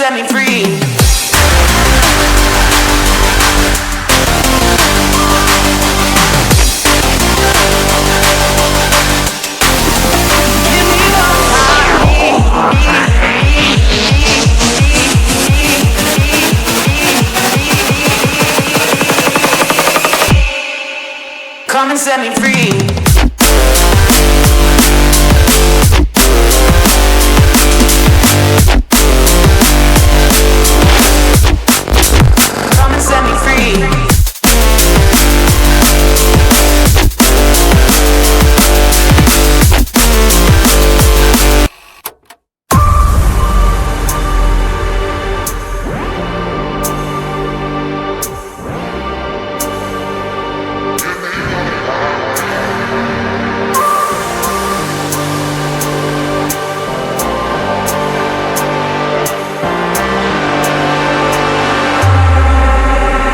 set me free. Come and set me free. Come and set me free.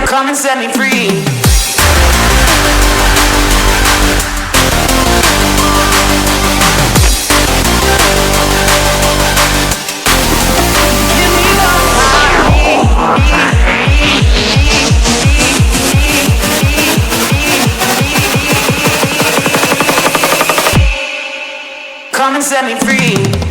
Come and set me free. Come and set me free.